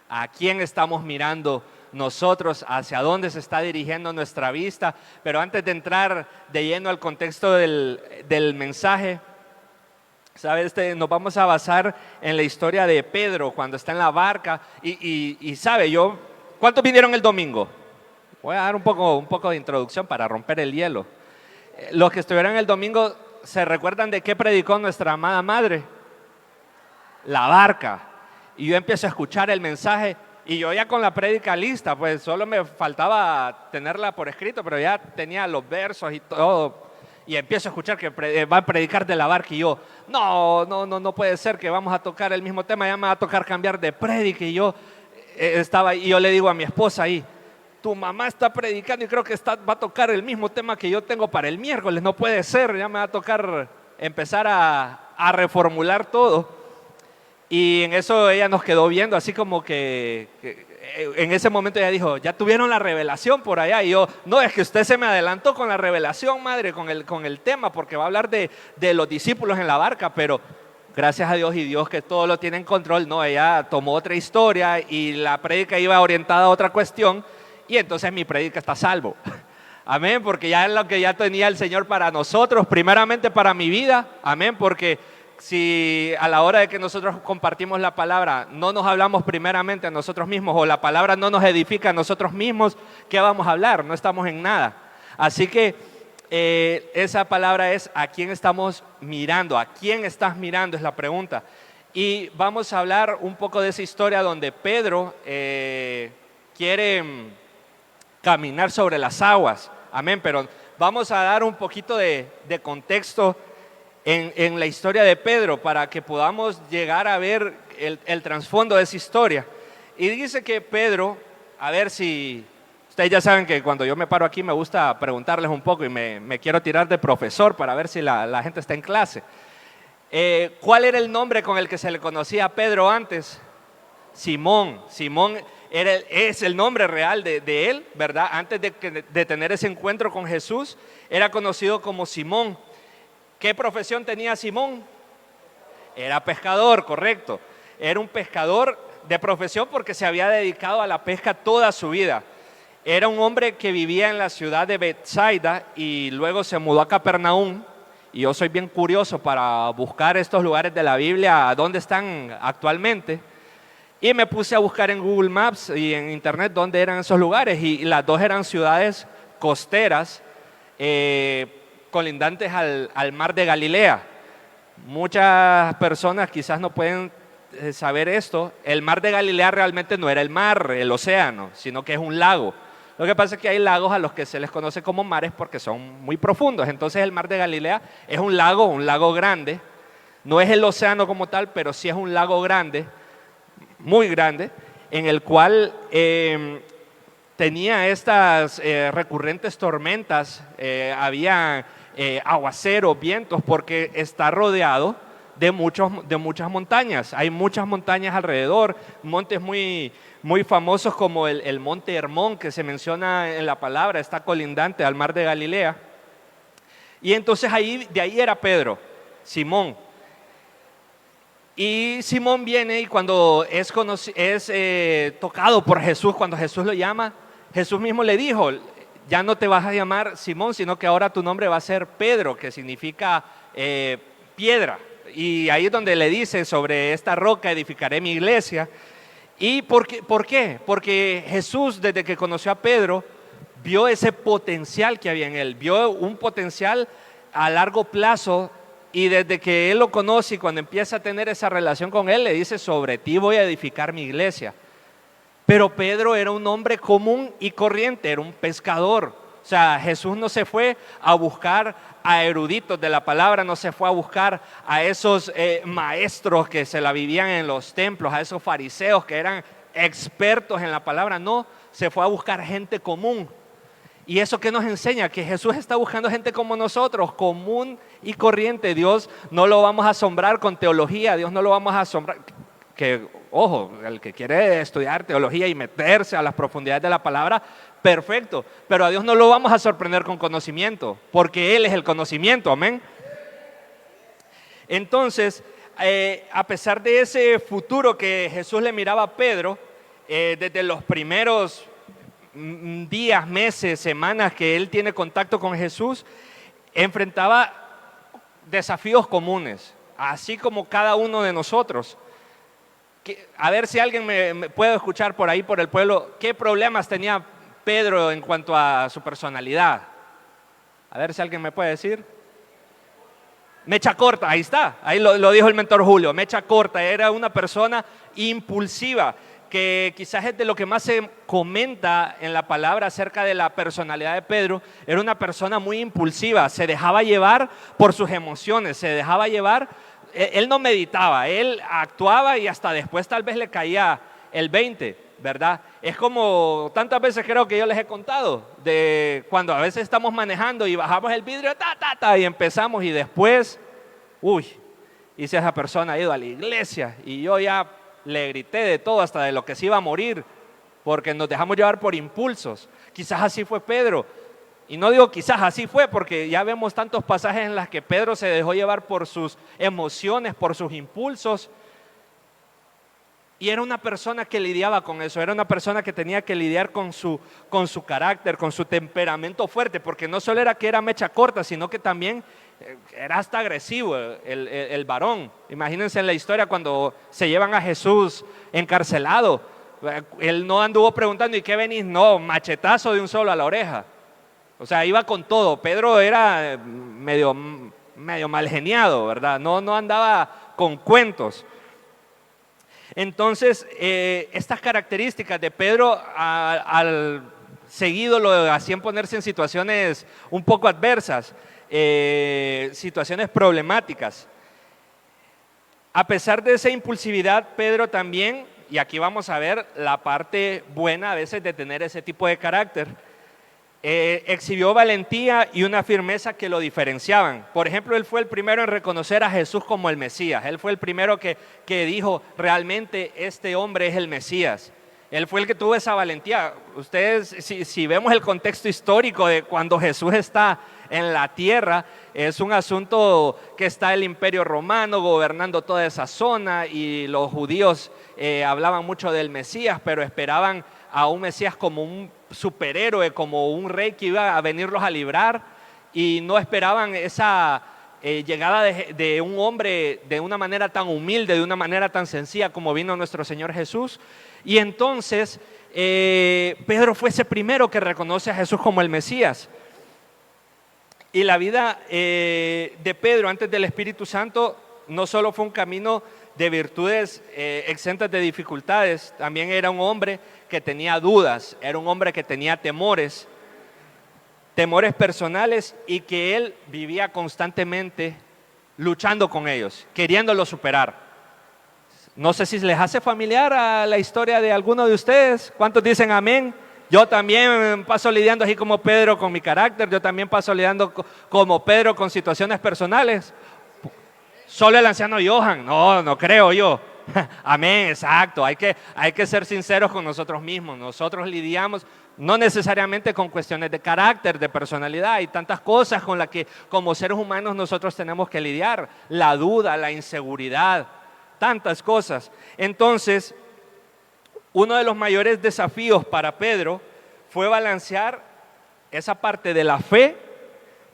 ¿A quién estamos mirando nosotros? ¿Hacia dónde se está dirigiendo nuestra vista? Pero antes de entrar de lleno al contexto del mensaje, ¿sabes? Nos vamos a basar en la historia de Pedro cuando está en la barca y ¿sabe? ¿Cuántos vinieron el domingo? Voy a dar un poco de introducción para romper el hielo. Los que estuvieron el domingo, ¿se recuerdan de qué predicó nuestra amada madre? La barca. Y yo empiezo a escuchar el mensaje y yo ya con la prédica lista, pues solo me faltaba tenerla por escrito, pero ya tenía los versos y todo. Y empiezo a escuchar que va a predicar de la barca y yo, no puede ser que vamos a tocar el mismo tema, ya me va a tocar cambiar de prédica. Y yo estaba y yo le digo a mi esposa ahí, tu mamá está predicando y creo que va a tocar el mismo tema que yo tengo para el miércoles, no puede ser, ya me va a tocar empezar a reformular todo. Y en eso ella nos quedó viendo, así como que en ese momento ella dijo, ya tuvieron la revelación por allá. Y yo, no, es que usted se me adelantó con la revelación, madre, con el tema, porque va a hablar de los discípulos en la barca, pero gracias a Dios y Dios que todo lo tiene en control. No, ella tomó otra historia y la prédica iba orientada a otra cuestión y entonces mi prédica está a salvo. Amén, porque ya es lo que ya tenía el Señor para nosotros, primeramente para mi vida. Amén, porque si a la hora de que nosotros compartimos la palabra no nos hablamos primeramente a nosotros mismos o la palabra no nos edifica a nosotros mismos, ¿qué vamos a hablar? No estamos en nada. Así que esa palabra es ¿a quién estamos mirando? ¿A quién estás mirando? Es la pregunta. Y vamos a hablar un poco de esa historia donde Pedro quiere caminar sobre las aguas. Amén, pero vamos a dar un poquito de contexto en la historia de Pedro para que podamos llegar a ver el trasfondo de esa historia. Y dice que Pedro, a ver si, ustedes ya saben que cuando yo me paro aquí me gusta preguntarles un poco y me quiero tirar de profesor para ver si la gente está en clase. ¿Cuál era el nombre con el que se le conocía a Pedro antes? Simón. Simón es el nombre real de él, ¿verdad? Antes de tener ese encuentro con Jesús, era conocido como Simón. ¿Qué profesión tenía Simón? Era pescador, correcto. Era un pescador de profesión porque se había dedicado a la pesca toda su vida. Era un hombre que vivía en la ciudad de Betsaida y luego se mudó a Capernaum. Y yo soy bien curioso para buscar estos lugares de la Biblia, dónde están actualmente. Y me puse a buscar en Google Maps y en Internet dónde eran esos lugares. Y las dos eran ciudades costeras, colindantes al mar de Galilea. Muchas personas quizás no pueden saber esto. El mar de Galilea realmente no era el mar, el océano, sino que es un lago. Lo que pasa es que hay lagos a los que se les conoce como mares porque son muy profundos. Entonces el mar de Galilea es un lago grande. No es el océano como tal, pero sí es un lago grande, muy grande, en el cual tenía estas recurrentes tormentas, había aguaceros, vientos, porque está rodeado de muchas montañas. Hay muchas montañas alrededor, montes muy famosos como el monte Hermón, que se menciona en la palabra, está colindante al mar de Galilea. Y entonces de ahí era Pedro, Simón. Y Simón viene y cuando es tocado por Jesús, cuando Jesús lo llama, Jesús mismo le dijo, ya no te vas a llamar Simón, sino que ahora tu nombre va a ser Pedro, que significa piedra. Y ahí es donde le dice, sobre esta roca edificaré mi iglesia. ¿Y por qué? Porque Jesús, desde que conoció a Pedro, vio ese potencial que había en él, vio un potencial a largo plazo. Y desde que él lo conoce y cuando empieza a tener esa relación con él, le dice, sobre ti voy a edificar mi iglesia. Pero Pedro era un hombre común y corriente, era un pescador. O sea, Jesús no se fue a buscar a eruditos de la palabra, no se fue a buscar a esos maestros que se la vivían en los templos, a esos fariseos que eran expertos en la palabra. No, se fue a buscar gente común. ¿Y eso qué nos enseña? Que Jesús está buscando gente como nosotros, común y corriente. Dios no lo vamos a asombrar con teología, Dios no lo vamos a asombrar. Que, ojo, el que quiere estudiar teología y meterse a las profundidades de la palabra, perfecto. Pero a Dios no lo vamos a sorprender con conocimiento, porque Él es el conocimiento, amén. Entonces, a pesar de ese futuro que Jesús le miraba a Pedro, desde los primeros días, meses, semanas que él tiene contacto con Jesús, enfrentaba desafíos comunes, así como cada uno de nosotros. A ver si alguien me puede escuchar por ahí, por el pueblo, ¿qué problemas tenía Pedro en cuanto a su personalidad? A ver si alguien me puede decir. Mecha corta, ahí está, ahí lo dijo el mentor Julio, mecha corta, era una persona impulsiva, que quizás es de lo que más se comenta en la palabra acerca de la personalidad de Pedro. Era una persona muy impulsiva, se dejaba llevar por sus emociones, se dejaba llevar, él no meditaba, él actuaba y hasta después tal vez le caía el 20, ¿verdad? Es como tantas veces creo que yo les he contado, de cuando a veces estamos manejando y bajamos el vidrio, y empezamos y después, y si esa persona ha ido a la iglesia y yo ya le grité de todo, hasta de lo que se iba a morir, porque nos dejamos llevar por impulsos. Quizás así fue Pedro, y no digo quizás así fue, porque ya vemos tantos pasajes en los que Pedro se dejó llevar por sus emociones, por sus impulsos, y era una persona que lidiaba con eso, era una persona que tenía que lidiar con su carácter, con su temperamento fuerte, porque no solo era que era mecha corta, sino que también era hasta agresivo el varón. Imagínense en la historia cuando se llevan a Jesús encarcelado, él no anduvo preguntando ¿y qué venís? No, machetazo de un solo a la oreja. O sea, iba con todo. Pedro era medio mal geniado, ¿verdad? No andaba con cuentos. Entonces, estas características de Pedro al seguido lo hacían ponerse en situaciones un poco adversas, situaciones problemáticas. A pesar de esa impulsividad, Pedro también, y aquí vamos a ver la parte buena a veces de tener ese tipo de carácter, exhibió valentía y una firmeza que lo diferenciaban. Por ejemplo, él fue el primero en reconocer a Jesús como el Mesías. Él fue el primero que dijo, realmente este hombre es el Mesías. Él fue el que tuvo esa valentía. Ustedes, si vemos el contexto histórico de cuando Jesús está en la tierra, es un asunto que está el Imperio Romano gobernando toda esa zona y los judíos hablaban mucho del Mesías, pero esperaban a un Mesías como un superhéroe, como un rey que iba a venirlos a librar, y no esperaban esa llegada de un hombre de una manera tan humilde, de una manera tan sencilla como vino nuestro Señor Jesús. Y entonces Pedro fue ese primero que reconoce a Jesús como el Mesías. Y la vida de Pedro antes del Espíritu Santo no solo fue un camino de virtudes exentas de dificultades, también era un hombre que tenía dudas, era un hombre que tenía temores personales, y que él vivía constantemente luchando con ellos, queriéndolos superar. No sé si les hace familiar a la historia de alguno de ustedes. ¿Cuántos dicen amén? Yo también paso lidiando así como Pedro con mi carácter, yo también paso lidiando como Pedro con situaciones personales. Solo el anciano Johan, no creo yo. Amén, exacto, hay que ser sinceros con nosotros mismos. Nosotros lidiamos no necesariamente con cuestiones de carácter, de personalidad, hay tantas cosas con las que como seres humanos nosotros tenemos que lidiar, la duda, la inseguridad, tantas cosas. Entonces, uno de los mayores desafíos para Pedro fue balancear esa parte de la fe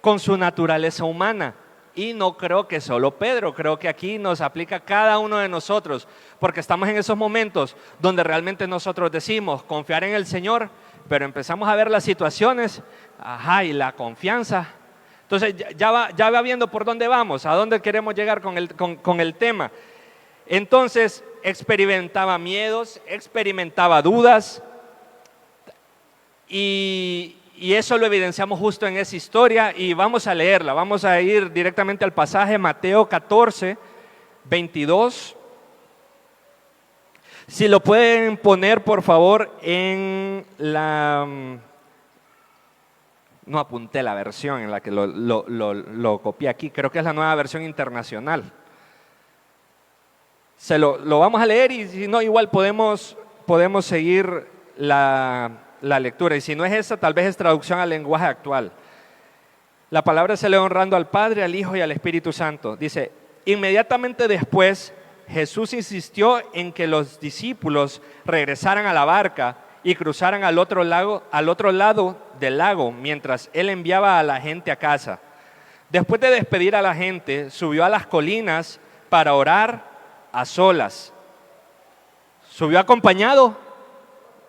con su naturaleza humana. Y no creo que solo Pedro, creo que aquí nos aplica cada uno de nosotros, porque estamos en esos momentos donde realmente nosotros decimos confiar en el Señor, pero empezamos a ver las situaciones, y la confianza. Entonces ya va viendo por dónde vamos, a dónde queremos llegar con el tema. Entonces experimentaba miedos, experimentaba dudas, y eso lo evidenciamos justo en esa historia, y vamos a leerla. Vamos a ir directamente al pasaje, Mateo 14, 22. Si lo pueden poner, por favor, en la... No apunté la versión en la que lo copié aquí, creo que es la Nueva Versión Internacional. Lo vamos a leer, y si no, igual podemos seguir la lectura, y si no es esa, tal vez es traducción al lenguaje actual. La palabra se lee honrando al Padre, al Hijo y al Espíritu Santo. Dice, inmediatamente después Jesús insistió en que los discípulos regresaran a la barca y cruzaran al otro lado del lago, mientras él enviaba a la gente a casa. Después de despedir a la gente, subió a las colinas para orar a solas. ¿Subió acompañado?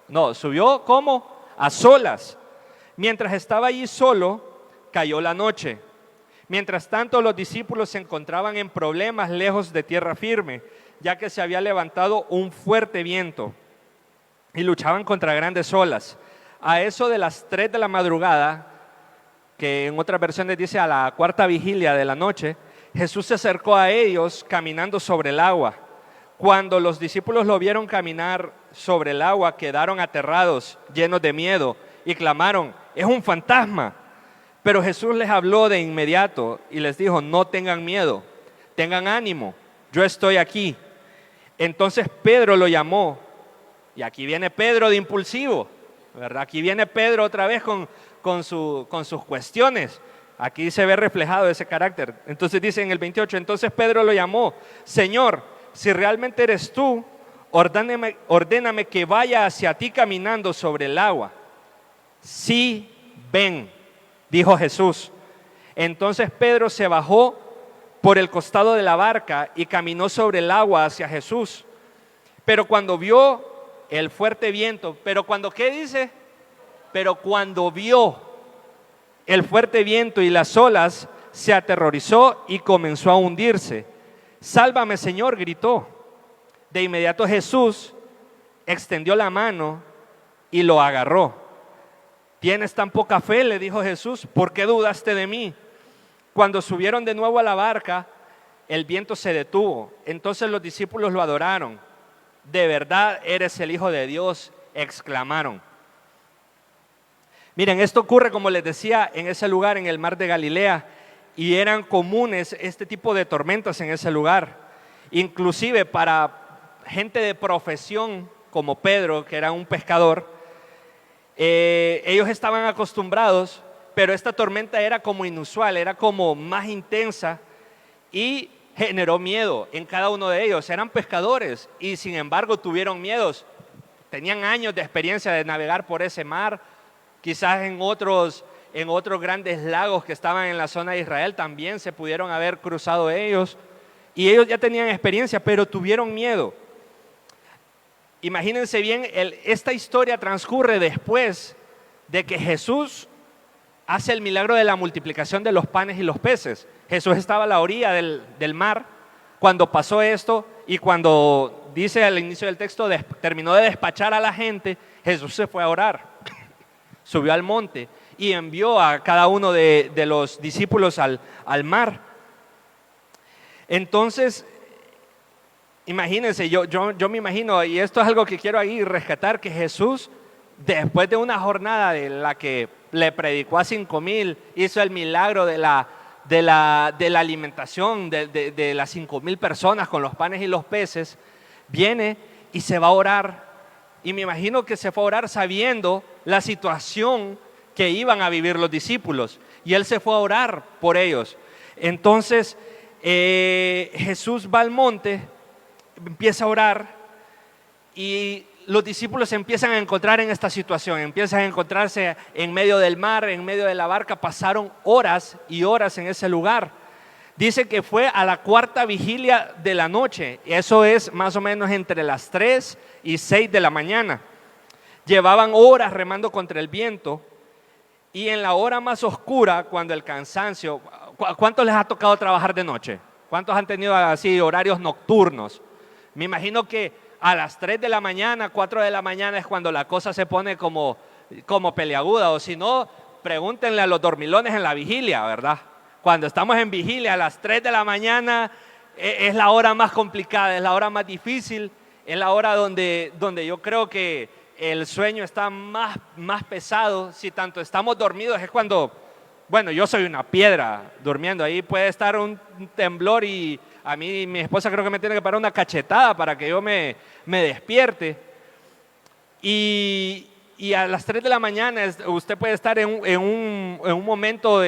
No, subió ¿cómo? A solas. Mientras estaba allí solo, cayó la noche. Mientras tanto, los discípulos se encontraban en problemas lejos de tierra firme, ya que se había levantado un fuerte viento y luchaban contra grandes olas. A eso de las 3 de la madrugada, que en otras versiones dice a la cuarta vigilia de la noche, Jesús se acercó a ellos caminando sobre el agua. Cuando los discípulos lo vieron caminar sobre el agua, quedaron aterrados, llenos de miedo, y clamaron: «¡Es un fantasma!». Pero Jesús les habló de inmediato y les dijo: «No tengan miedo, tengan ánimo, yo estoy aquí». Entonces Pedro lo llamó, y aquí viene Pedro de impulsivo, ¿verdad? Aquí viene Pedro otra vez con sus cuestiones. Aquí se ve reflejado ese carácter. Entonces dice en el 28, entonces Pedro lo llamó: «Señor, si realmente eres tú, ordéname que vaya hacia ti caminando sobre el agua». «Sí, ven», dijo Jesús. Entonces Pedro se bajó por el costado de la barca y caminó sobre el agua hacia Jesús. Pero cuando vio el fuerte viento, ¿qué dice? Pero cuando vio el fuerte viento y las olas, se aterrorizó y comenzó a hundirse. «Sálvame, Señor», gritó. De inmediato Jesús extendió la mano y lo agarró. «¿Tienes tan poca fe?», le dijo Jesús, «¿por qué dudaste de mí?». Cuando subieron de nuevo a la barca, el viento se detuvo. Entonces los discípulos lo adoraron. «De verdad eres el Hijo de Dios», exclamaron. Miren, esto ocurre, como les decía, en ese lugar, en el mar de Galilea, y eran comunes este tipo de tormentas en ese lugar. Inclusive para gente de profesión como Pedro, que era un pescador, ellos estaban acostumbrados, pero esta tormenta era como inusual, era como más intensa y generó miedo en cada uno de ellos. Eran pescadores y sin embargo tuvieron miedos. Tenían años de experiencia de navegar por ese mar, quizás en otros grandes lagos que estaban en la zona de Israel también se pudieron haber cruzado ellos, y ellos ya tenían experiencia, pero tuvieron miedo. Imagínense bien, esta historia transcurre después de que Jesús hace el milagro de la multiplicación de los panes y los peces. Jesús estaba a la orilla del mar cuando pasó esto, y cuando dice al inicio del texto, terminó de despachar a la gente, Jesús se fue a orar, subió al monte y envió a cada uno de los discípulos al mar. Entonces, imagínense, yo me imagino, y esto es algo que quiero ahí rescatar, que Jesús, después de una jornada de la que le predicó a 5,000, hizo el milagro de la alimentación de las 5,000 personas con los panes y los peces, viene y se va a orar. Y me imagino que se fue a orar sabiendo la situación que iban a vivir los discípulos, y él se fue a orar por ellos. Entonces Jesús va al monte, empieza a orar, y los discípulos se empiezan a encontrar en esta situación, empiezan a encontrarse en medio del mar, en medio de la barca. Pasaron horas y horas en ese lugar. Dice que fue a la cuarta vigilia de la noche, y eso es más o menos entre las 3 y 6 de la mañana. Llevaban horas remando contra el viento, y en la hora más oscura, cuando el cansancio... ¿Cuántos les ha tocado trabajar de noche? ¿Cuántos han tenido así horarios nocturnos? Me imagino que a las 3 de la mañana, 4 de la mañana es cuando la cosa se pone como peleaguda, o si no, pregúntenle a los dormilones en la vigilia, ¿verdad? Cuando estamos en vigilia a las 3 de la mañana es la hora más complicada, es la hora más difícil, es la hora donde yo creo que el sueño está más pesado. Si tanto estamos dormidos es cuando, bueno, yo soy una piedra durmiendo, ahí puede estar un temblor y a mí mi esposa creo que me tiene que parar una cachetada para que yo me despierte. Y a las 3 de la mañana usted puede estar en un momento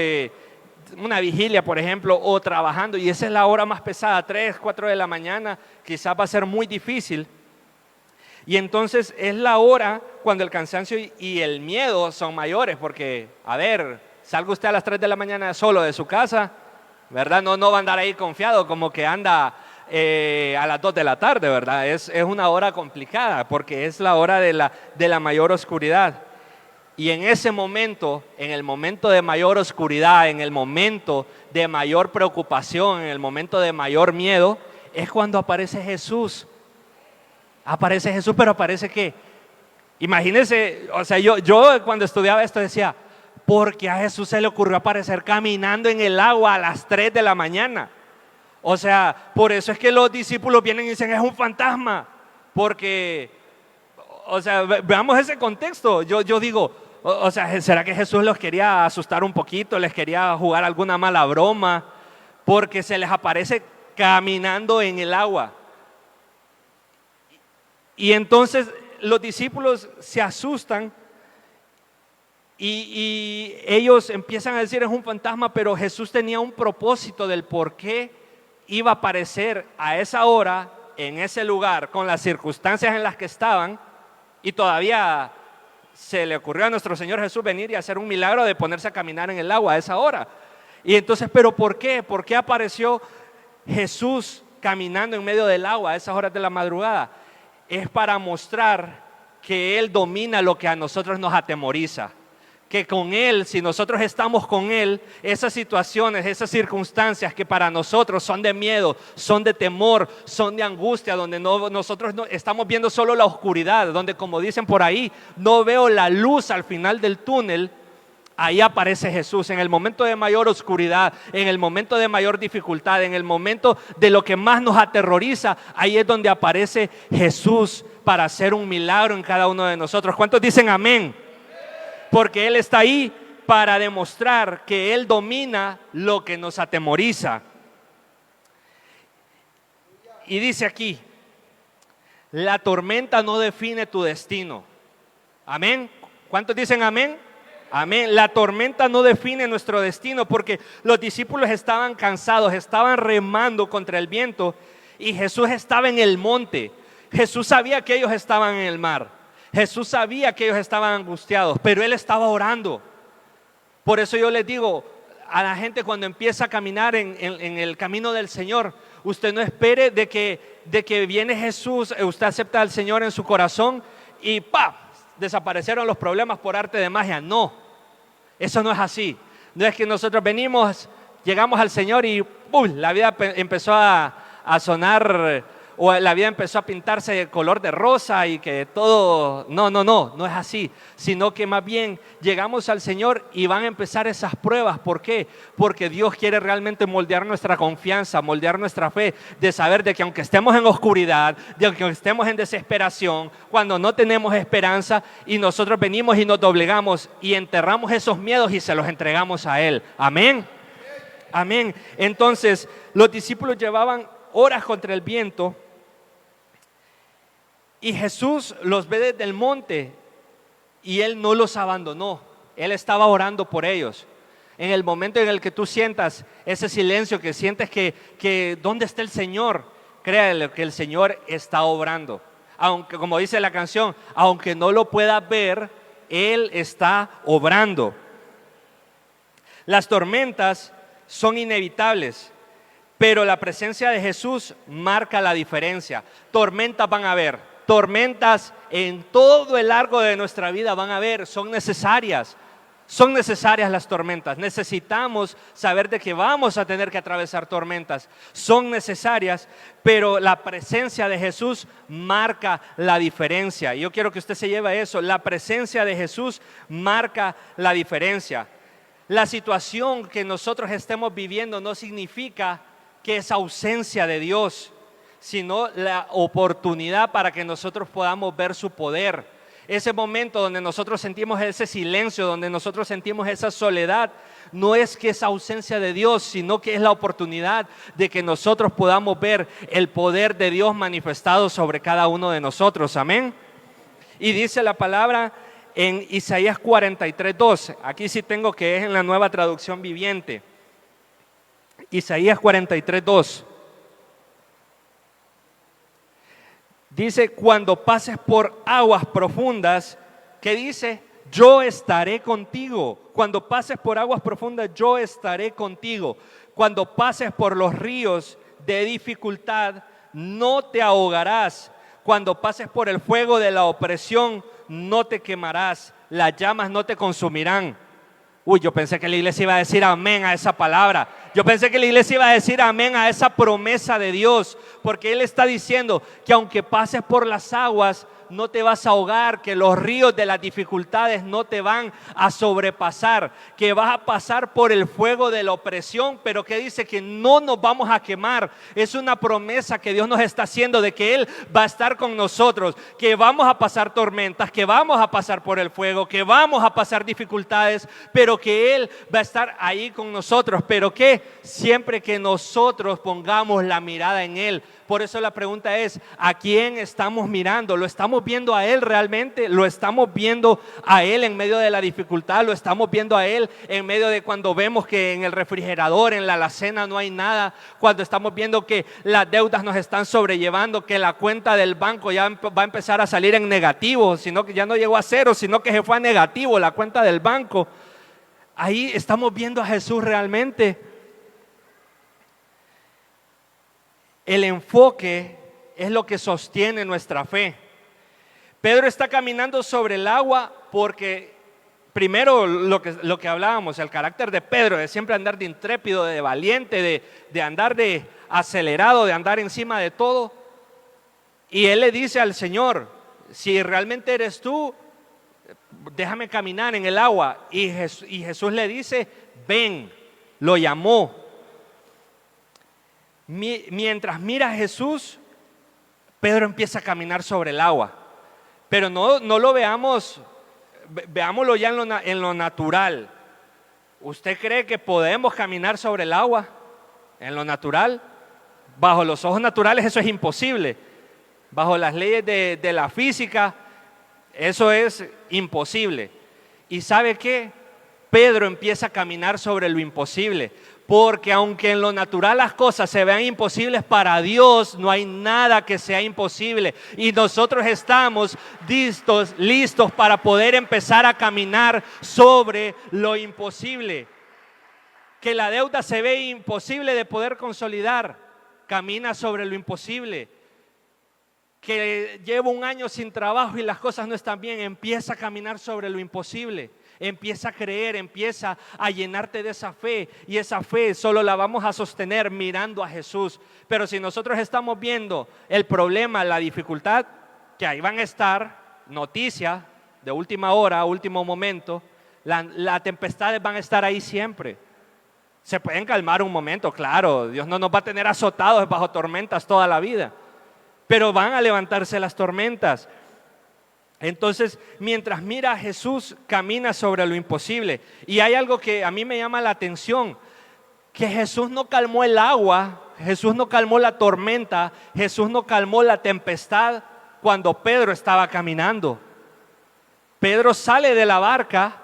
una vigilia, por ejemplo, o trabajando, y esa es la hora más pesada, 3, 4 de la mañana, quizás va a ser muy difícil. Y entonces es la hora cuando el cansancio y el miedo son mayores, porque, a ver, salga usted a las 3 de la mañana solo de su casa, ¿verdad? No va a andar ahí confiado como que anda a las 2 de la tarde, ¿verdad? Es una hora complicada, porque es la hora de la mayor oscuridad. Y en ese momento, en el momento de mayor oscuridad, en el momento de mayor preocupación, en el momento de mayor miedo, es cuando aparece Jesús. Aparece Jesús, pero aparece ¿qué? Imagínense, o sea, yo cuando estudiaba esto decía, ¿por qué a Jesús se le ocurrió aparecer caminando en el agua a las 3 de la mañana? O sea, por eso es que los discípulos vienen y dicen, es un fantasma, porque, o sea, veamos ese contexto. Yo digo, o sea, ¿será que Jesús los quería asustar un poquito? ¿Les quería jugar alguna mala broma? Porque se les aparece caminando en el agua. Y entonces los discípulos se asustan y ellos empiezan a decir es un fantasma, pero Jesús tenía un propósito del por qué iba a aparecer a esa hora, en ese lugar, con las circunstancias en las que estaban, y todavía se le ocurrió a nuestro Señor Jesús venir y hacer un milagro de ponerse a caminar en el agua a esa hora. Y entonces, ¿pero por qué? ¿Por qué apareció Jesús caminando en medio del agua a esas horas de la madrugada? Es para mostrar que Él domina lo que a nosotros nos atemoriza. Que con Él, si nosotros estamos con Él, esas situaciones, esas circunstancias que para nosotros son de miedo, son de temor, son de angustia, donde nosotros no, estamos viendo solo la oscuridad, donde como dicen por ahí, no veo la luz al final del túnel, ahí aparece Jesús. En el momento de mayor oscuridad, en el momento de mayor dificultad, en el momento de lo que más nos aterroriza, ahí es donde aparece Jesús para hacer un milagro en cada uno de nosotros. ¿Cuántos dicen amén? Porque Él está ahí para demostrar que Él domina lo que nos atemoriza. Y dice aquí, la tormenta no define tu destino. Amén. ¿Cuántos dicen amén? Amén. La tormenta no define nuestro destino, porque los discípulos estaban cansados, estaban remando contra el viento y Jesús estaba en el monte. Jesús sabía que ellos estaban en el mar. Jesús sabía que ellos estaban angustiados, pero Él estaba orando. Por eso yo les digo a la gente cuando empieza a caminar en el camino del Señor, usted no espere de que viene Jesús, usted acepta al Señor en su corazón y ¡pam!, desaparecieron los problemas por arte de magia. No, eso no es así. No es que nosotros venimos, llegamos al Señor y ¡pum!, la vida empezó a sonar, o la vida empezó a pintarse de color de rosa y que todo, no es así, sino que más bien llegamos al Señor y van a empezar esas pruebas. ¿Por qué? Porque Dios quiere realmente moldear nuestra confianza, moldear nuestra fe, de saber de que aunque estemos en oscuridad, de que estemos en desesperación, cuando no tenemos esperanza y nosotros venimos y nos doblegamos y enterramos esos miedos y se los entregamos a Él. Amén. Amén. Entonces los discípulos llevaban horas contra el viento y Jesús los ve desde el monte y Él no los abandonó. Él estaba orando por ellos. En el momento en el que tú sientas ese silencio, que sientes que ¿dónde está el Señor? Créale que el Señor está obrando. Aunque, como dice la canción, aunque no lo puedas ver, Él está obrando. Las tormentas son inevitables, pero la presencia de Jesús marca la diferencia. Tormentas van a haber. Tormentas en todo el largo de nuestra vida van a haber, son necesarias las tormentas. Necesitamos saber de que vamos a tener que atravesar tormentas, son necesarias, pero la presencia de Jesús marca la diferencia. Y yo quiero que usted se lleve eso, la presencia de Jesús marca la diferencia. La situación que nosotros estemos viviendo no significa que es ausencia de Dios, sino la oportunidad para que nosotros podamos ver su poder. Ese momento donde nosotros sentimos ese silencio, donde nosotros sentimos esa soledad, no es que es ausencia de Dios, sino que es la oportunidad de que nosotros podamos ver el poder de Dios manifestado sobre cada uno de nosotros. Amén. Y dice la palabra en Isaías 43:2, aquí sí tengo que es en la Nueva Traducción Viviente. Isaías 43:2. Dice, cuando pases por aguas profundas, ¿qué dice? Yo estaré contigo. Cuando pases por aguas profundas, yo estaré contigo. Cuando pases por los ríos de dificultad, no te ahogarás. Cuando pases por el fuego de la opresión, no te quemarás. Las llamas no te consumirán. Uy, yo pensé que la iglesia iba a decir amén a esa palabra. Yo pensé que la iglesia iba a decir amén a esa promesa de Dios. Porque Él está diciendo que aunque pases por las aguas, no te vas a ahogar, que los ríos de las dificultades no te van a sobrepasar, que vas a pasar por el fuego de la opresión, pero que dice que no nos vamos a quemar. Es una promesa que Dios nos está haciendo de que Él va a estar con nosotros, que vamos a pasar tormentas, que vamos a pasar por el fuego, que vamos a pasar dificultades, pero que Él va a estar ahí con nosotros, pero que siempre que nosotros pongamos la mirada en Él. Por eso la pregunta es, ¿a quién estamos mirando? ¿Lo estamos viendo a Él realmente? ¿Lo estamos viendo a Él en medio de la dificultad? ¿Lo estamos viendo a Él en medio de cuando vemos que en el refrigerador, en la alacena no hay nada? Cuando estamos viendo que las deudas nos están sobrellevando, que la cuenta del banco ya va a empezar a salir en negativo, sino que ya no llegó a cero, sino que se fue a negativo la cuenta del banco. Ahí estamos viendo a Jesús realmente. El enfoque es lo que sostiene nuestra fe. Pedro está caminando sobre el agua porque, primero, lo que hablábamos, el carácter de Pedro, de siempre andar de intrépido, de valiente, de andar de acelerado, de andar encima de todo. Y él le dice al Señor, si realmente eres tú, déjame caminar en el agua. Y Jesús le dice, ven, lo llamó. Mientras mira a Jesús, Pedro empieza a caminar sobre el agua. Pero no lo veamos, veámoslo ya en lo natural. ¿Usted cree que podemos caminar sobre el agua en lo natural? Bajo los ojos naturales eso es imposible. Bajo las leyes de la física eso es imposible. ¿Y sabe qué? Pedro empieza a caminar sobre lo imposible. Porque aunque en lo natural las cosas se vean imposibles, para Dios no hay nada que sea imposible. Y nosotros estamos listos para poder empezar a caminar sobre lo imposible. Que la deuda se ve imposible de poder consolidar, camina sobre lo imposible. Que llevo un año sin trabajo y las cosas no están bien, empieza a caminar sobre lo imposible. Empieza a creer, empieza a llenarte de esa fe, y esa fe solo la vamos a sostener mirando a Jesús. Pero si nosotros estamos viendo el problema, la dificultad, que ahí van a estar, noticias de última hora, último momento, las tempestades van a estar ahí siempre. Se pueden calmar un momento, claro, Dios no nos va a tener azotados bajo tormentas toda la vida, pero van a levantarse las tormentas. Entonces, mientras mira a Jesús, camina sobre lo imposible. Y hay algo que a mí me llama la atención, que Jesús no calmó el agua, Jesús no calmó la tormenta, Jesús no calmó la tempestad cuando Pedro estaba caminando. Pedro sale de la barca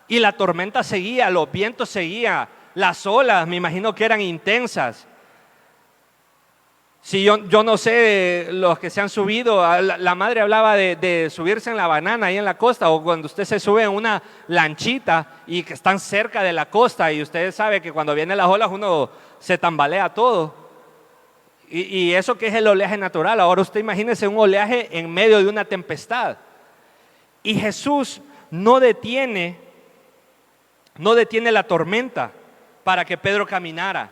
y la tormenta seguía, los vientos seguían, las olas me imagino que eran intensas. Si yo no sé, los que se han subido, la madre hablaba de subirse en la banana ahí en la costa, o cuando usted se sube en una lanchita y que están cerca de la costa, y usted sabe que cuando vienen las olas uno se tambalea todo. Y eso que es el oleaje natural. Ahora usted imagínese un oleaje en medio de una tempestad. Y Jesús no detiene la tormenta para que Pedro caminara,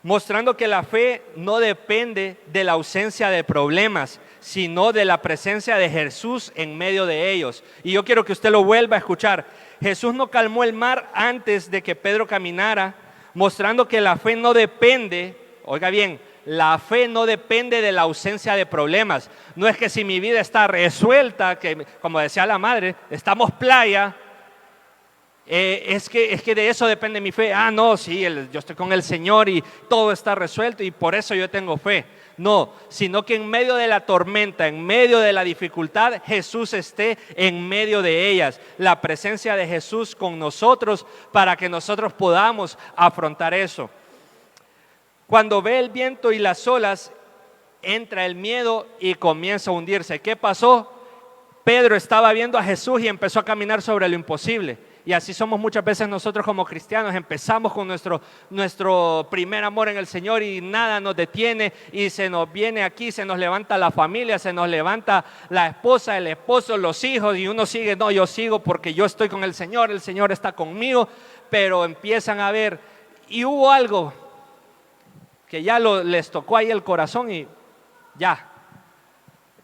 mostrando que la fe no depende de la ausencia de problemas, sino de la presencia de Jesús en medio de ellos. Y yo quiero que usted lo vuelva a escuchar. Jesús no calmó el mar antes de que Pedro caminara, mostrando que la fe no depende, oiga bien, la fe no depende de la ausencia de problemas. No es que si mi vida está resuelta, que como decía la madre, estamos playa, es que de eso depende mi fe. No, sí, yo estoy con el Señor y todo está resuelto y por eso yo tengo fe. No, sino que en medio de la tormenta, en medio de la dificultad, Jesús esté en medio de ellas. La presencia de Jesús con nosotros para que nosotros podamos afrontar eso. Cuando ve el viento y las olas, entra el miedo y comienza a hundirse. ¿Qué pasó? Pedro estaba viendo a Jesús y empezó a caminar sobre lo imposible. Y así somos muchas veces nosotros como cristianos. Empezamos con nuestro primer amor en el Señor y nada nos detiene, y se nos viene aquí, se nos levanta la familia, se nos levanta la esposa, el esposo, los hijos, y uno sigue, no, yo sigo porque yo estoy con el Señor está conmigo. Pero empiezan a ver, y hubo algo que ya les tocó ahí el corazón y ya.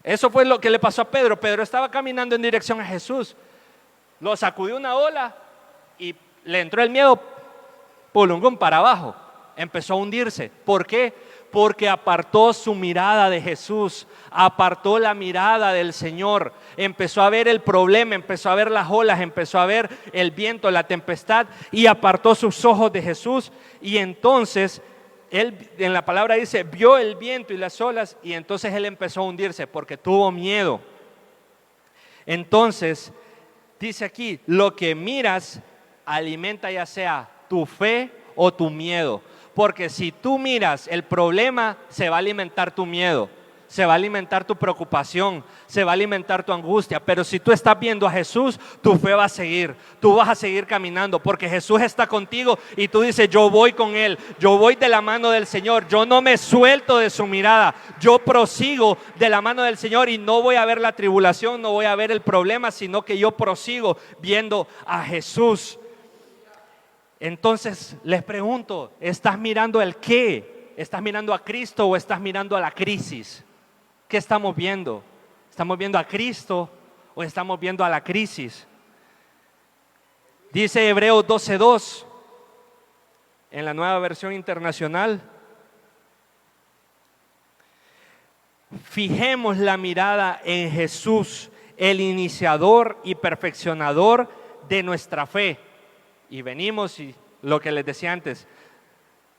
Eso fue lo que le pasó a Pedro. Pedro estaba caminando en dirección a Jesús. Lo sacudió una ola y le entró el miedo, pulungún, para abajo. Empezó a hundirse. ¿Por qué? Porque apartó su mirada de Jesús, apartó la mirada del Señor. Empezó a ver el problema, empezó a ver las olas, empezó a ver el viento, la tempestad, y apartó sus ojos de Jesús. Y entonces él, en la palabra dice, vio el viento y las olas, y entonces él empezó a hundirse porque tuvo miedo. Entonces dice aquí, lo que miras alimenta ya sea tu fe o tu miedo. Porque si tú miras el problema, se va a alimentar tu miedo, se va a alimentar tu preocupación, se va a alimentar tu angustia. Pero si tú estás viendo a Jesús, tu fe va a seguir, tú vas a seguir caminando, porque Jesús está contigo y tú dices, yo voy con Él, yo voy de la mano del Señor, yo no me suelto de su mirada, yo prosigo de la mano del Señor y no voy a ver la tribulación, no voy a ver el problema, sino que yo prosigo viendo a Jesús. Entonces les pregunto, ¿estás mirando el qué? ¿Estás mirando a Cristo o estás mirando a la crisis? ¿Qué estamos viendo? ¿Estamos viendo a Cristo o estamos viendo a la crisis? Dice Hebreos 12:2 en la Nueva Versión Internacional: fijemos la mirada en Jesús, el iniciador y perfeccionador de nuestra fe. Y venimos, y lo que les decía antes,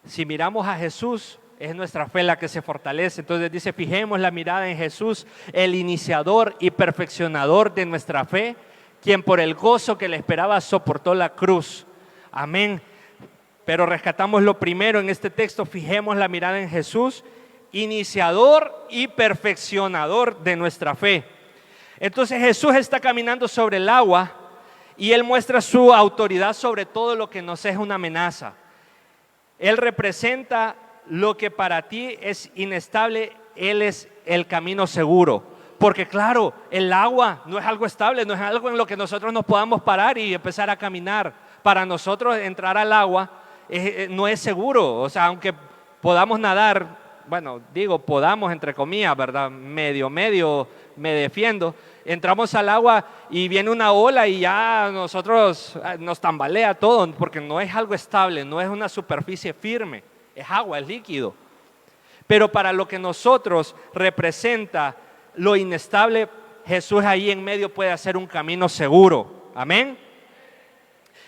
si miramos a Jesús, es nuestra fe la que se fortalece. Entonces dice, fijemos la mirada en Jesús, el iniciador y perfeccionador de nuestra fe, quien por el gozo que le esperaba soportó la cruz. Amén. Pero rescatamos lo primero en este texto, fijemos la mirada en Jesús, iniciador y perfeccionador de nuestra fe. Entonces Jesús está caminando sobre el agua y Él muestra su autoridad sobre todo lo que nos es una amenaza. Él representa lo que para ti es inestable, Él es el camino seguro. Porque claro, el agua no es algo estable, no es algo en lo que nosotros nos podamos parar y empezar a caminar. Para nosotros entrar al agua no es seguro. O sea, aunque podamos nadar, bueno, digo podamos entre comillas, ¿verdad? Medio, me defiendo. Entramos al agua y viene una ola y ya nosotros nos tambalea todo, porque no es algo estable, no es una superficie firme, es agua, es líquido. Pero para lo que nosotros representa lo inestable, Jesús ahí en medio puede hacer un camino seguro. Amén.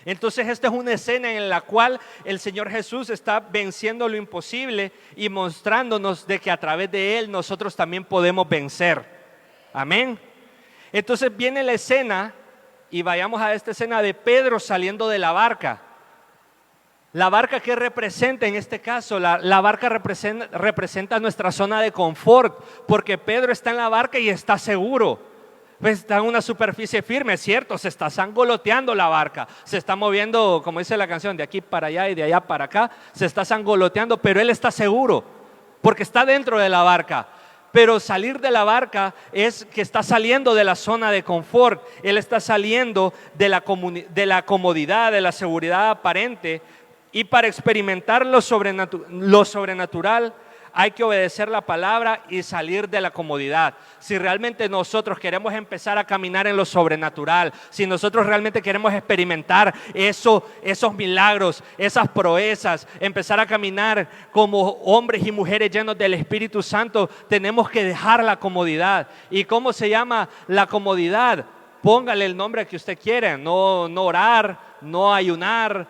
Entonces esta es una escena en la cual el Señor Jesús está venciendo lo imposible y mostrándonos de que a través de Él nosotros también podemos vencer. Amén. Entonces viene la escena y vayamos a esta escena de Pedro saliendo de la barca. La barca, ¿qué representa en este caso? La barca representa nuestra zona de confort, porque Pedro está en la barca y está seguro. Pues está en una superficie firme, es cierto, se está sangoloteando la barca, se está moviendo, como dice la canción, de aquí para allá y de allá para acá, se está sangoloteando, pero él está seguro, porque está dentro de la barca. Pero salir de la barca es que está saliendo de la zona de confort, él está saliendo de la comodidad, de la seguridad aparente. Y para experimentar lo sobrenatural hay que obedecer la palabra y salir de la comodidad. Si realmente nosotros queremos empezar a caminar en lo sobrenatural, si nosotros realmente queremos experimentar esos milagros, esas proezas, empezar a caminar como hombres y mujeres llenos del Espíritu Santo, tenemos que dejar la comodidad. ¿Y cómo se llama la comodidad? Póngale el nombre que usted quiera, no orar, no ayunar,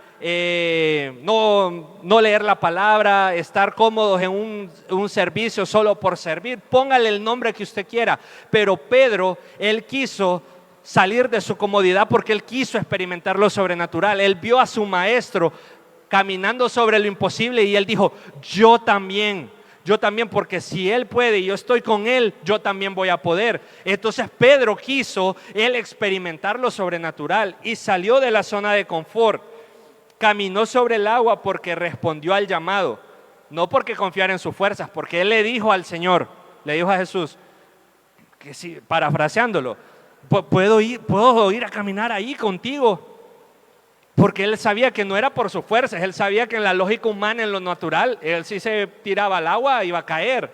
no leer la palabra, estar cómodos en un servicio solo por servir. Póngale el nombre que usted quiera. Pero Pedro, él quiso salir de su comodidad porque él quiso experimentar lo sobrenatural. Él vio a su maestro caminando sobre lo imposible, y él dijo, yo también, porque si él puede y yo estoy con él, yo también voy a poder. Entonces Pedro quiso él experimentar lo sobrenatural y salió de la zona de confort. Caminó sobre el agua porque respondió al llamado, no porque confiara en sus fuerzas, porque él le dijo al Señor, le dijo a Jesús, que sí, parafraseándolo, puedo ir a caminar ahí contigo. Porque él sabía que no era por sus fuerzas, él sabía que en la lógica humana, en lo natural, él si se tiraba al agua iba a caer.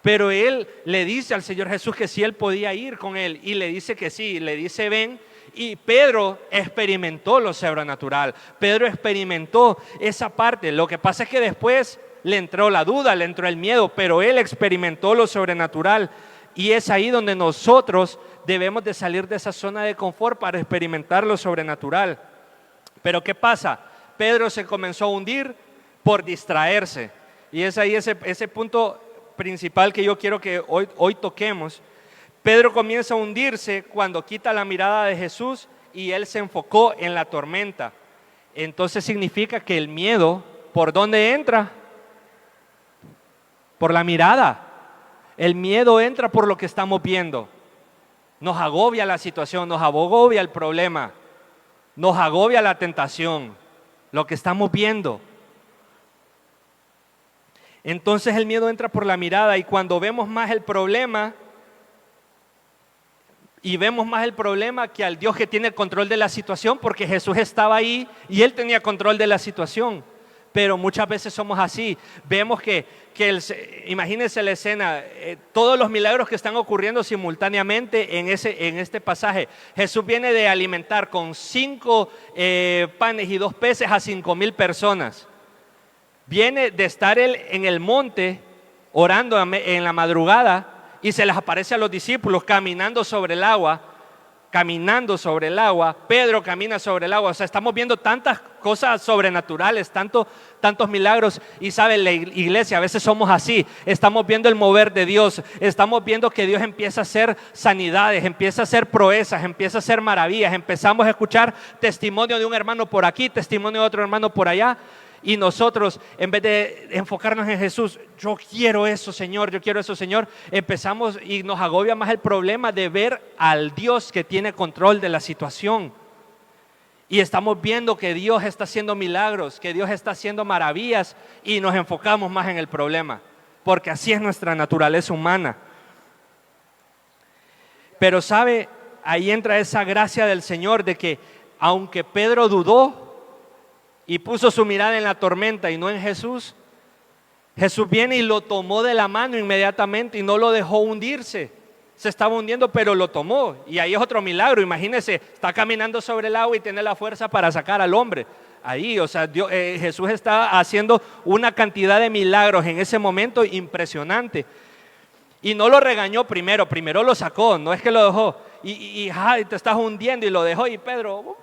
Pero él le dice al Señor Jesús que sí, él podía ir con él, y le dice que sí, le dice ven. Y Pedro experimentó lo sobrenatural, Pedro experimentó esa parte. Lo que pasa es que después le entró la duda, le entró el miedo, pero él experimentó lo sobrenatural. Y es ahí donde nosotros debemos de salir de esa zona de confort para experimentar lo sobrenatural. Pero ¿qué pasa? Pedro se comenzó a hundir por distraerse. Y es ahí ese punto principal que yo quiero que hoy toquemos. Pedro comienza a hundirse cuando quita la mirada de Jesús y él se enfocó en la tormenta. Entonces significa que el miedo, ¿por dónde entra? Por la mirada. El miedo entra por lo que estamos viendo. Nos agobia la situación, nos agobia el problema. Nos agobia la tentación, lo que estamos viendo. Entonces el miedo entra por la mirada, y cuando vemos más el problema, y vemos más el problema que al Dios que tiene el control de la situación, porque Jesús estaba ahí y Él tenía control de la situación. Pero muchas veces somos así, vemos imagínense la escena, todos los milagros que están ocurriendo simultáneamente en este pasaje. Jesús viene de alimentar con 5 panes y 2 peces a 5,000 personas. Viene de estar él en el monte orando en la madrugada, y se les aparece a los discípulos caminando sobre el agua. Pedro camina sobre el agua. O sea, estamos viendo tantas cosas sobrenaturales, tantos milagros. Y saben, la iglesia, a veces somos así, estamos viendo el mover de Dios, estamos viendo que Dios empieza a hacer sanidades, empieza a hacer proezas, empieza a hacer maravillas. Empezamos a escuchar testimonio de un hermano por aquí, testimonio de otro hermano por allá. Y nosotros, en vez de enfocarnos en Jesús, yo quiero eso, Señor, empezamos y nos agobia más el problema de ver al Dios que tiene control de la situación. Y estamos viendo que Dios está haciendo milagros, que Dios está haciendo maravillas, y nos enfocamos más en el problema, porque así es nuestra naturaleza humana. Pero sabe, ahí entra esa gracia del Señor de que aunque Pedro dudó y puso su mirada en la tormenta y no en Jesús, Jesús viene y lo tomó de la mano inmediatamente y no lo dejó hundirse. Se estaba hundiendo, pero lo tomó. Y ahí es otro milagro. Imagínense, está caminando sobre el agua y tiene la fuerza para sacar al hombre. Ahí, o sea, Jesús está haciendo una cantidad de milagros en ese momento impresionante. Y no lo regañó primero lo sacó, no es que lo dejó. Y te estás hundiendo, y lo dejó, y Pedro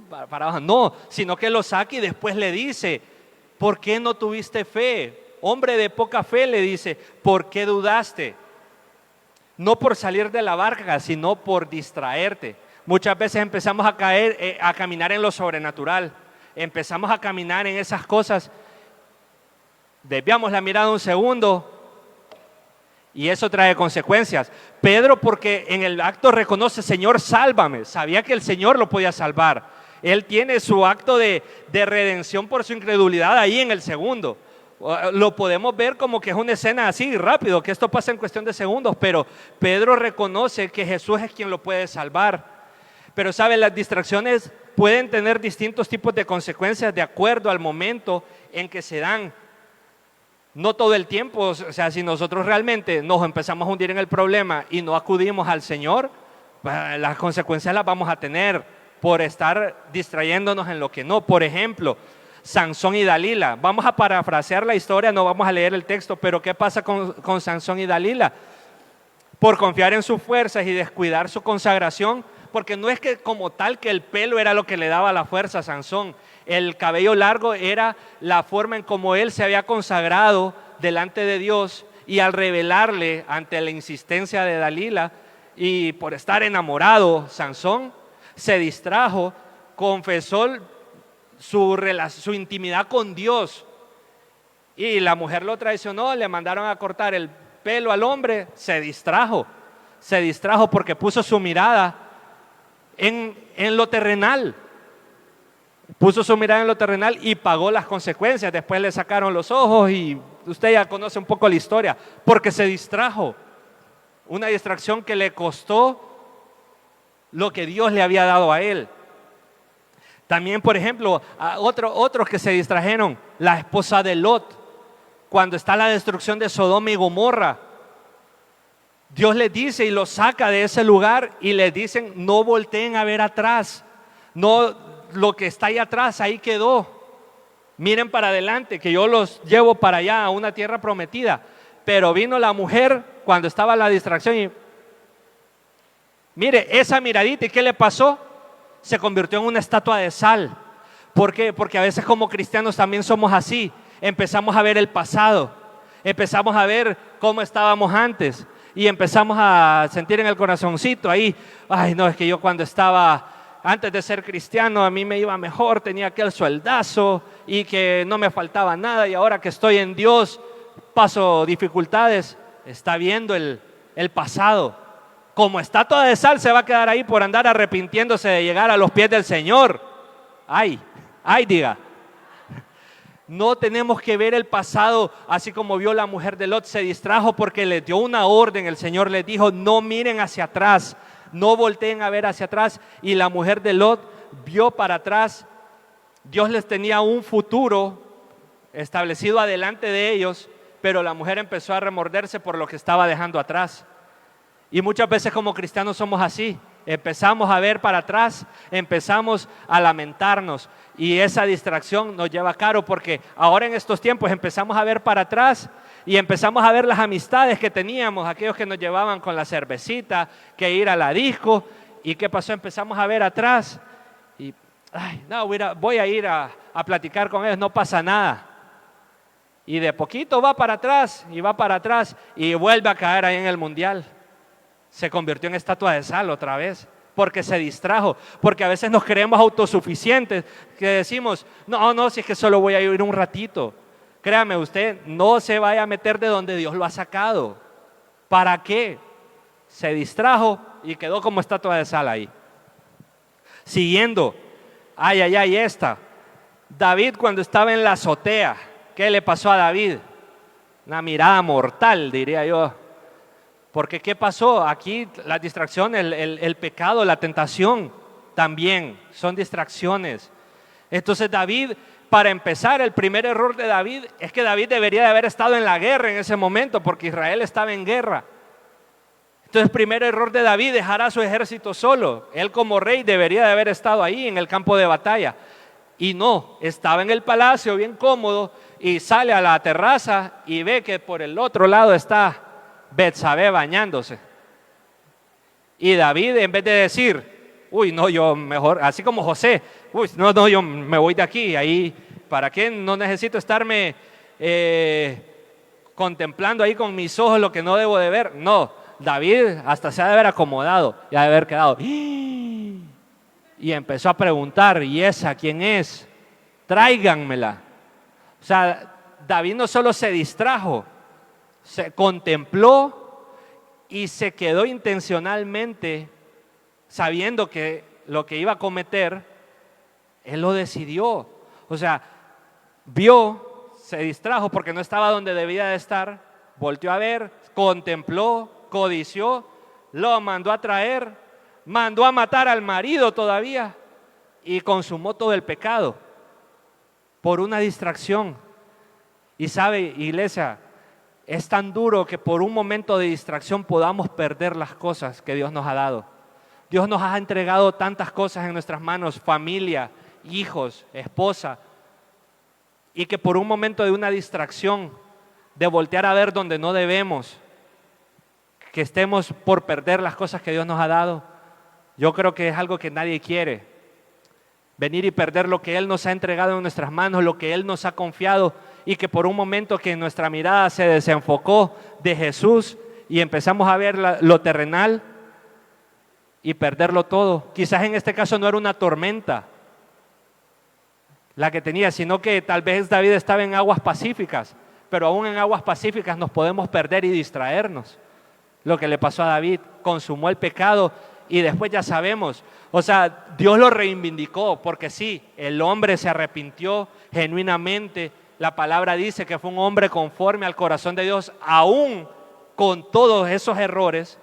para abajo. No, sino que lo saca y después le dice, ¿por qué no tuviste fe? Hombre de poca fe, le dice, ¿por qué dudaste? No por salir de la barca, sino por distraerte. Muchas veces empezamos a caer, a caminar en lo sobrenatural. Empezamos a caminar en esas cosas. Desviamos la mirada un segundo y eso trae consecuencias. Pedro, porque en el acto reconoce, Señor, sálvame. Sabía que el Señor lo podía salvar. Él tiene su acto de redención por su incredulidad ahí en el segundo. Lo podemos ver como que es una escena así rápido, que esto pasa en cuestión de segundos, pero Pedro reconoce que Jesús es quien lo puede salvar. Pero saben, las distracciones pueden tener distintos tipos de consecuencias de acuerdo al momento en que se dan. No todo el tiempo, o sea, si nosotros realmente nos empezamos a hundir en el problema y no acudimos al Señor, pues las consecuencias las vamos a tener por estar distrayéndonos en lo que no. Por ejemplo, Sansón y Dalila. Vamos a parafrasear la historia, no vamos a leer el texto, pero ¿qué pasa con Sansón y Dalila? Por confiar en sus fuerzas y descuidar su consagración, porque no es que como tal que el pelo era lo que le daba la fuerza a Sansón. El cabello largo era la forma en cómo él se había consagrado delante de Dios, y al revelarle ante la insistencia de Dalila y por estar enamorado, Sansón se distrajo, confesó su intimidad con Dios. Y la mujer lo traicionó, le mandaron a cortar el pelo al hombre, se distrajo porque puso su mirada en lo terrenal. Puso su mirada en lo terrenal y pagó las consecuencias. Después le sacaron los ojos y usted ya conoce un poco la historia, porque se distrajo. Una distracción que le costó lo que Dios le había dado a él. También, por ejemplo, a otros que se distrajeron, la esposa de Lot, cuando está la destrucción de Sodoma y Gomorra. Dios les dice y los saca de ese lugar y les dicen: no volteen a ver atrás, no, lo que está ahí atrás, ahí quedó. Miren para adelante, que yo los llevo para allá, a una tierra prometida. Pero vino la mujer cuando estaba la distracción y mire, esa miradita, ¿y qué le pasó? Se convirtió en una estatua de sal. ¿Por qué? Porque a veces como cristianos también somos así. Empezamos a ver el pasado, empezamos a ver cómo estábamos antes y empezamos a sentir en el corazoncito ahí: ay, no, es que yo cuando estaba antes de ser cristiano a mí me iba mejor, tenía aquel sueldazo y que no me faltaba nada, y ahora que estoy en Dios paso dificultades. Está viendo el pasado. Como estatua de sal se va a quedar ahí por andar arrepintiéndose de llegar a los pies del Señor. Ay, diga. No tenemos que ver el pasado, así como vio la mujer de Lot. Se distrajo porque le dio una orden. El Señor les dijo: no miren hacia atrás, no volteen a ver hacia atrás. Y la mujer de Lot vio para atrás. Dios les tenía un futuro establecido adelante de ellos, pero la mujer empezó a remorderse por lo que estaba dejando atrás. Y muchas veces como cristianos somos así. Empezamos a ver para atrás, empezamos a lamentarnos, y esa distracción nos lleva caro, porque ahora en estos tiempos empezamos a ver para atrás y empezamos a ver las amistades que teníamos, aquellos que nos llevaban con la cervecita, que ir a la disco. ¿Y qué pasó? Empezamos a ver atrás y ay, no, voy a ir a platicar con ellos, no pasa nada. Y de poquito va para atrás y vuelve a caer ahí en el mundial. Se convirtió en estatua de sal otra vez, porque se distrajo, porque a veces nos creemos autosuficientes, que decimos: no, si es que solo voy a ir un ratito. Créame usted, no se vaya a meter de donde Dios lo ha sacado. ¿Para qué? Se distrajo y quedó como estatua de sal ahí. Siguiendo, esta. David, cuando estaba en la azotea, ¿qué le pasó a David? Una mirada mortal, diría yo. Porque ¿qué pasó? Aquí la distracción, el pecado, la tentación también son distracciones. Entonces David, para empezar, el primer error de David es que David debería de haber estado en la guerra en ese momento, porque Israel estaba en guerra. Entonces, primer error de David, dejar a su ejército solo. Él como rey debería de haber estado ahí en el campo de batalla. Y no, estaba en el palacio bien cómodo y sale a la terraza y ve que por el otro lado está Betsabé bañándose. Y David, en vez de decir: uy, no, yo mejor, así como José, uy, no, yo me voy de aquí, ahí, ¿para qué? No necesito estarme contemplando ahí con mis ojos lo que no debo de ver. No, David hasta se ha de haber acomodado y ha de haber quedado. Y empezó a preguntar: ¿y esa quién es? Tráiganmela. O sea, David no solo se distrajo, se contempló y se quedó intencionalmente sabiendo que lo que iba a cometer, él lo decidió. O sea, vio, se distrajo porque no estaba donde debía de estar, volteó a ver, contempló, codició, lo mandó a traer, mandó a matar al marido todavía y consumó todo el pecado por una distracción. Y sabe, iglesia, es tan duro que por un momento de distracción podamos perder las cosas que Dios nos ha dado. Dios nos ha entregado tantas cosas en nuestras manos: familia, hijos, esposa, y que por un momento de una distracción, de voltear a ver donde no debemos, que estemos por perder las cosas que Dios nos ha dado. Yo creo que es algo que nadie quiere. Venir y perder lo que Él nos ha entregado en nuestras manos, lo que Él nos ha confiado, y que por un momento que nuestra mirada se desenfocó de Jesús y empezamos a ver lo terrenal y perderlo todo. Quizás en este caso no era una tormenta la que tenía, sino que tal vez David estaba en aguas pacíficas, pero aún en aguas pacíficas nos podemos perder y distraernos. Lo que le pasó a David, consumó el pecado y después ya sabemos, o sea, Dios lo reivindicó, porque sí, el hombre se arrepintió genuinamente. La palabra dice que fue un hombre conforme al corazón de Dios, aún con todos esos errores,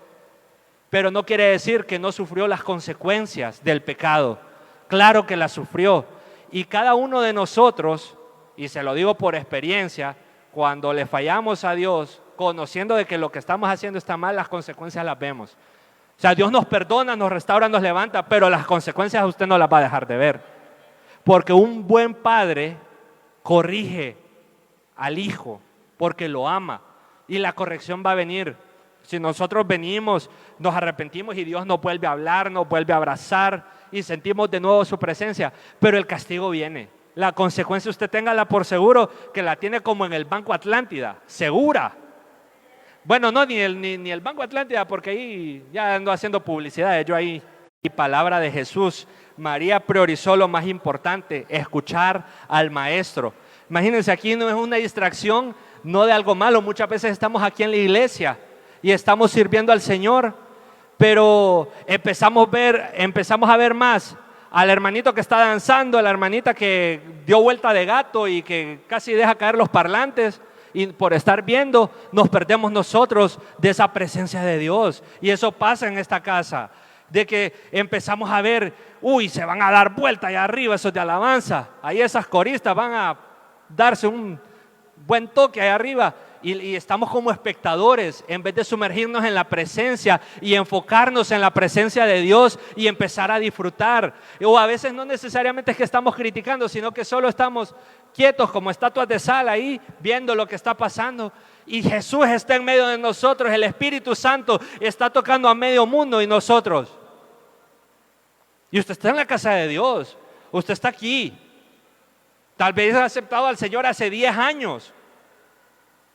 pero no quiere decir que no sufrió las consecuencias del pecado. Claro que las sufrió. Y cada uno de nosotros, y se lo digo por experiencia, cuando le fallamos a Dios, conociendo de que lo que estamos haciendo está mal, las consecuencias las vemos. O sea, Dios nos perdona, nos restaura, nos levanta, pero las consecuencias usted no las va a dejar de ver. Porque un buen padre corrige al hijo porque lo ama y la corrección va a venir. Si nosotros venimos, nos arrepentimos y Dios nos vuelve a hablar, nos vuelve a abrazar y sentimos de nuevo su presencia, pero el castigo viene. La consecuencia usted téngala por seguro que la tiene como en el Banco Atlántida, segura. Bueno, no, ni el Banco Atlántida, porque ahí ya ando haciendo publicidad, yo ahí. Y palabra de Jesús, María priorizó lo más importante, escuchar al maestro. Imagínense, aquí no es una distracción, no de algo malo. Muchas veces estamos aquí en la iglesia y estamos sirviendo al Señor, pero empezamos a ver más al hermanito que está danzando, a la hermanita que dio vuelta de gato y que casi deja caer los parlantes. Y por estar viendo, nos perdemos nosotros de esa presencia de Dios. Y eso pasa en esta casa, de que empezamos a ver, se van a dar vuelta allá arriba esos de alabanza. Ahí esas coristas van a darse un buen toque allá arriba. Y estamos como espectadores en vez de sumergirnos en la presencia y enfocarnos en la presencia de Dios y empezar a disfrutar. O a veces no necesariamente es que estamos criticando, sino que solo estamos quietos como estatuas de sal ahí viendo lo que está pasando. Y Jesús está en medio de nosotros, el Espíritu Santo está tocando a medio mundo y nosotros. Y usted está en la casa de Dios, usted está aquí. Tal vez ha aceptado al Señor hace 10 años.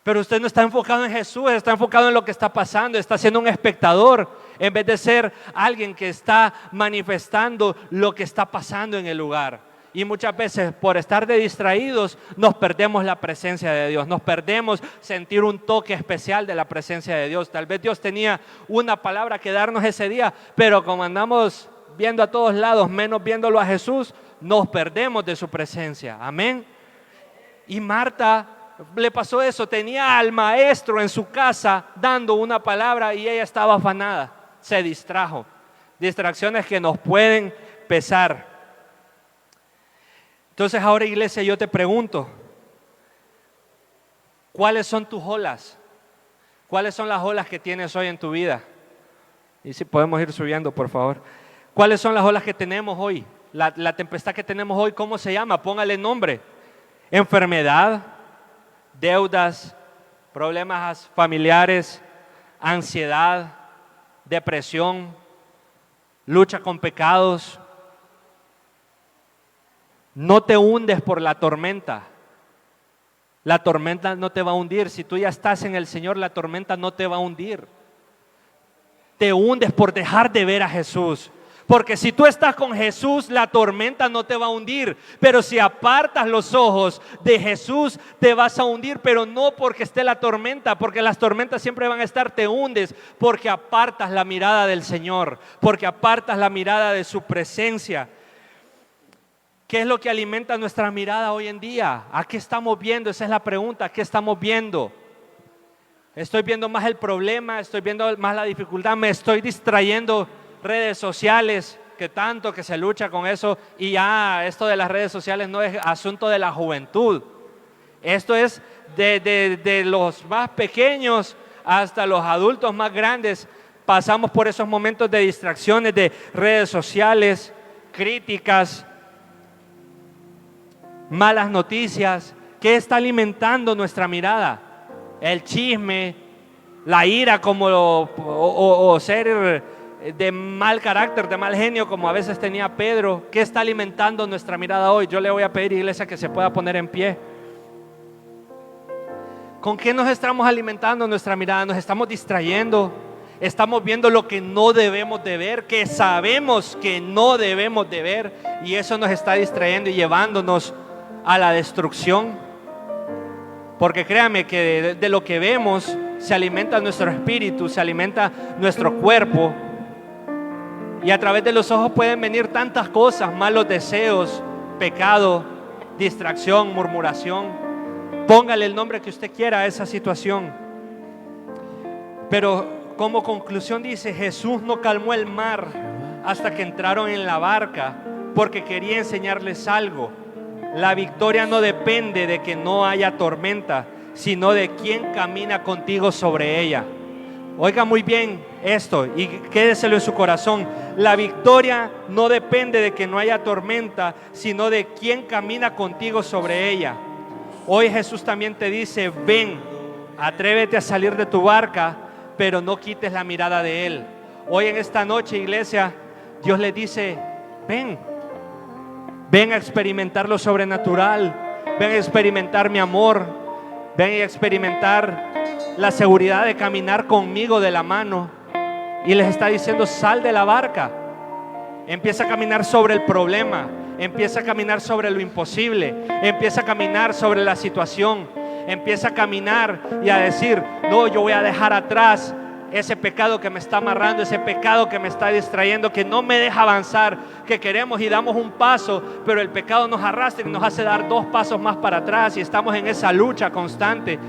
Pero usted no está enfocado en Jesús, está enfocado en lo que está pasando, está siendo un espectador en vez de ser alguien que está manifestando lo que está pasando en el lugar. Y muchas veces por estar distraídos nos perdemos la presencia de Dios, nos perdemos sentir un toque especial de la presencia de Dios. Tal vez Dios tenía una palabra que darnos ese día, pero como andamos viendo a todos lados, menos viéndolo a Jesús, nos perdemos de su presencia. Amén. Y Marta le pasó eso, tenía al maestro en su casa dando una palabra y ella estaba afanada, se distrajo. Distracciones que nos pueden pesar. Entonces ahora, iglesia, yo te pregunto, ¿cuáles son tus olas? ¿Cuáles son las olas que tienes hoy en tu vida? Y si podemos ir subiendo, por favor. ¿Cuáles son las olas que tenemos hoy? La tempestad que tenemos hoy, ¿cómo se llama? Póngale nombre. Enfermedad, deudas, problemas familiares, ansiedad, depresión, lucha con pecados. No te hundes por la tormenta. La tormenta no te va a hundir. Si tú ya estás en el Señor, la tormenta no te va a hundir. Te hundes por dejar de ver a Jesús. Porque si tú estás con Jesús, la tormenta no te va a hundir. Pero si apartas los ojos de Jesús, te vas a hundir. Pero no porque esté la tormenta, porque las tormentas siempre van a estar, te hundes. Porque apartas la mirada del Señor, porque apartas la mirada de su presencia. ¿Qué es lo que alimenta nuestra mirada hoy en día? ¿A qué estamos viendo? Esa es la pregunta. ¿A qué estamos viendo? ¿Estoy viendo más el problema? ¿Estoy viendo más la dificultad? ¿Me estoy distrayendo? Redes sociales, que tanto que se lucha con eso, y ya esto de las redes sociales no es asunto de la juventud, esto es de los más pequeños hasta los adultos más grandes. Pasamos por esos momentos de distracciones, de redes sociales, críticas, malas noticias. ¿Qué está alimentando nuestra mirada? El chisme, la ira, como o ser de mal carácter, de mal genio, como a veces tenía Pedro. ¿Qué está alimentando nuestra mirada hoy? Yo le voy a pedir, iglesia, que se pueda poner en pie. ¿Con qué nos estamos alimentando nuestra mirada? ¿Nos estamos distrayendo? ¿Estamos viendo lo que no debemos de ver, que sabemos que no debemos de ver, y eso nos está distrayendo y llevándonos a la destrucción. Porque créame que de lo que vemos se alimenta nuestro espíritu, se alimenta nuestro cuerpo. Y a través de los ojos pueden venir tantas cosas, malos deseos, pecado, distracción, murmuración. Póngale el nombre que usted quiera a esa situación. Pero como conclusión dice, Jesús no calmó el mar hasta que entraron en la barca, porque quería enseñarles algo. La victoria no depende de que no haya tormenta, sino de quién camina contigo sobre ella. Oiga muy bien esto y quédeselo en su corazón. La victoria no depende de que no haya tormenta, sino de quién camina contigo sobre ella. Hoy Jesús también te dice, ven, atrévete a salir de tu barca, pero no quites la mirada de Él. Hoy en esta noche, iglesia, Dios le dice, ven a experimentar lo sobrenatural, ven a experimentar mi amor, ven a experimentar la seguridad de caminar conmigo de la mano. Y les está diciendo, sal de la barca, empieza a caminar sobre el problema, empieza a caminar sobre lo imposible, empieza a caminar sobre la situación, empieza a caminar y a decir, no, yo voy a dejar atrás ese pecado que me está amarrando, ese pecado que me está distrayendo, que no me deja avanzar, que queremos y damos un paso, pero el pecado nos arrastra y nos hace dar 2 pasos más para atrás y estamos en esa lucha constante.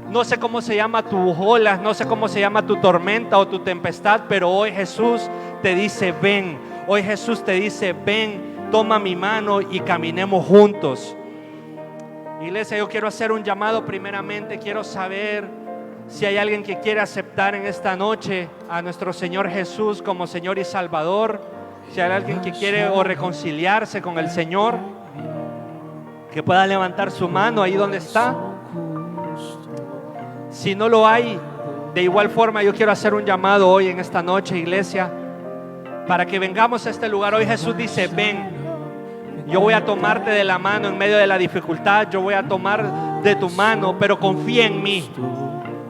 No sé cómo se llama tu ola, no sé cómo se llama tu tormenta o tu tempestad, pero hoy Jesús te dice, ven. Hoy Jesús te dice, ven, toma mi mano y caminemos juntos. Iglesia, yo quiero hacer un llamado primeramente. Quiero saber si hay alguien que quiere aceptar en esta noche a nuestro Señor Jesús como Señor y Salvador. Si hay alguien que quiere o reconciliarse con el Señor, que pueda levantar su mano ahí donde está. Si no lo hay, de igual forma yo quiero hacer un llamado hoy en esta noche, iglesia, para que vengamos a este lugar. Hoy Jesús dice, ven, yo voy a tomarte de la mano en medio de la dificultad, yo voy a tomar de tu mano, pero confía en mí.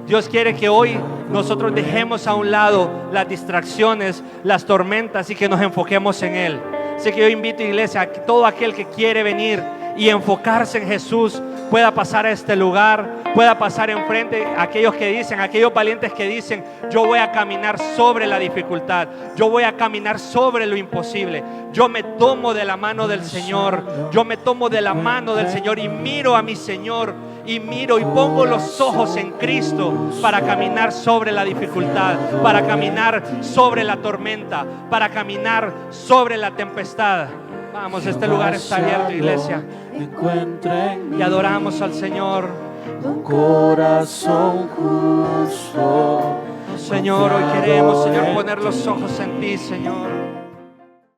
Dios quiere que hoy nosotros dejemos a un lado las distracciones, las tormentas y que nos enfoquemos en Él. Así que yo invito, iglesia, a que todo aquel que quiere venir y enfocarse en Jesús pueda pasar a este lugar, pueda pasar enfrente a aquellos que dicen, aquellos valientes que dicen, yo voy a caminar sobre la dificultad, yo voy a caminar sobre lo imposible, yo me tomo de la mano del Señor, yo me tomo de la mano del Señor y miro a mi Señor y miro y pongo los ojos en Cristo para caminar sobre la dificultad, para caminar sobre la tormenta, para caminar sobre la tempestad. Vamos, este lugar está abierto, iglesia, y adoramos al Señor. Un corazón justo. Señor, hoy queremos, Señor, poner los ojos en ti, Señor.